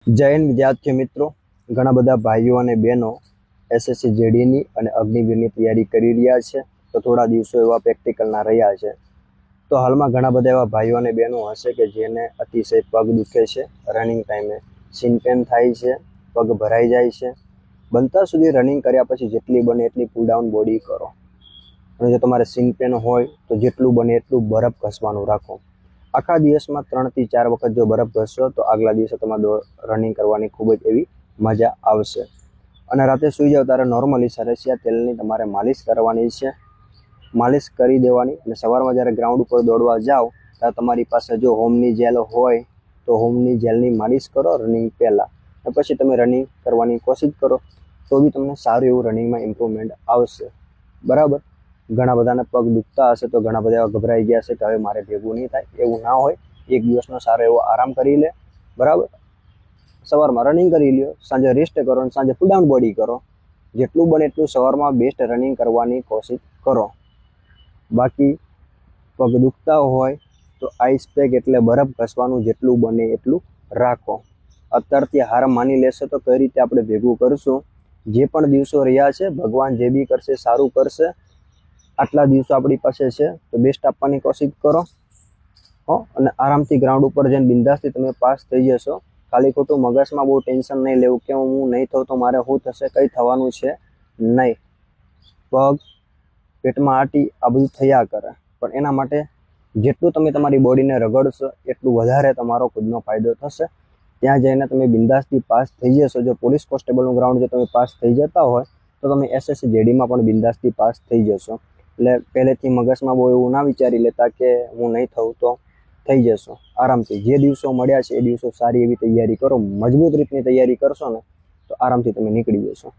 જય હિન્દ વિદ્યાર્થી મિત્રો, ઘણા બધા ભાઈઓ અને બહેનો એસએસસી જેડીની અને અગ્નિવીરની તૈયારી કરી રહ્યા છે. તો થોડા દિવસો એવા પ્રેક્ટિકલના રહ્યા છે. તો હાલમાં ઘણા બધા એવા ભાઈઓ અને બહેનો હશે કે જેને અતિશય પગ દુખે છે, રનિંગ ટાઈમે સીન પેન થાય છે, પગ ભરાઈ જાય છે. બનતા સુધી રનિંગ કર્યા પછી જેટલી બને એટલી પુલ ડાઉન બોડી કરો. અને જો તમારે સીન પેન હોય તો જેટલું બને એટલું બરફ ઘસવાનું રાખો. આખા દિવસમાં 3 થી 4 વખત જો બરફ ઘસશો તો આગલા દિવસે તમારે રનિંગ કરવાની ખૂબ જ એવી મજા આવશે. અને રાતે સૂઈ જાઓ ત્યારે નોર્મલી સરસિયા તેલની તમારે માલિશ કરવાની છે. માલિશ કરી દેવાની અને સવારમાં જ્યારે ગ્રાઉન્ડ ઉપર દોડવા જાઓ ત્યારે તમારી પાસે જો હોમની જેલ હોય તો હોમની જેલની માલિશ કરો રનિંગ પહેલાં, અને પછી તમે રનિંગ કરવાની કોશિશ કરો તો બી તમને સારું એવું રનિંગમાં ઇમ્પ્રુવમેન્ટ આવશે. બરાબર. ઘણા બધાને પગ દુખતા હશે તો ઘણા બધા એવા ગભરાઈ ગયા છે કે હવે મારે ભેગું નહીં થાય. એવું ના હોય. એક દિવસનો સારો એવો આરામ કરી લે. બરાબર. સવારમાં રનિંગ કરી લ્યો, સાંજે રેસ્ટ કરો અને સાંજે પુલ ડાઉન બોડી કરો. જેટલું બને એટલું સવારમાં બેસ્ટ રનિંગ કરવાની કોશિશ કરો. બાકી પગ દુખતા હોય તો આઈસ પેક એટલે બરફ ઘસવાનું જેટલું બને એટલું રાખો. અત્યારથી હાર માની લેશો તો કઈ રીતે આપણે ભેગું કરશું. જે પણ દિવસો રહ્યા છે ભગવાન જે બી કરશે સારું કરશે. આટલા દિવસો આપણી પાસે છે તો બેસ્ટ આપવાની કોશિશ કરો. અને આરામથી ગ્રાઉન્ડ ઉપર જઈને બિંદાસથી તમે પાસ થઈ જશો. ખાલી ખોટું મગજમાં બહુ ટેન્શન નહીં લેવું કે હું નહીં થઉં તો મારે શું થશે, કંઈ થવાનું છે નહીં. પગ પેટમાં આટી આ બધું થયા કરે, પણ એના માટે જેટલું તમે તમારી બોડીને રગડશો એટલું વધારે તમારો ખુદનો ફાયદો થશે. ત્યાં જઈને તમે બિંદાસથી પાસ થઈ જશો. જો પોલીસ કોન્સ્ટેબલનું ગ્રાઉન્ડ જો તમે પાસ થઈ જતા હોય તો તમે એસએસસી જેડીમાં પણ બિંદાસથી પાસ થઈ જશો. એટલે પહેલેથી મગજમાં બહુ એવું ના વિચારી લેતા કે હું નહીં થઉં તો થઈ જશો. આરામથી જે દિવસો મળ્યા છે એ દિવસો સારી એવી તૈયારી કરો. મજબૂત રીતની તૈયારી કરશો ને તો આરામથી તમે નીકળી જશો.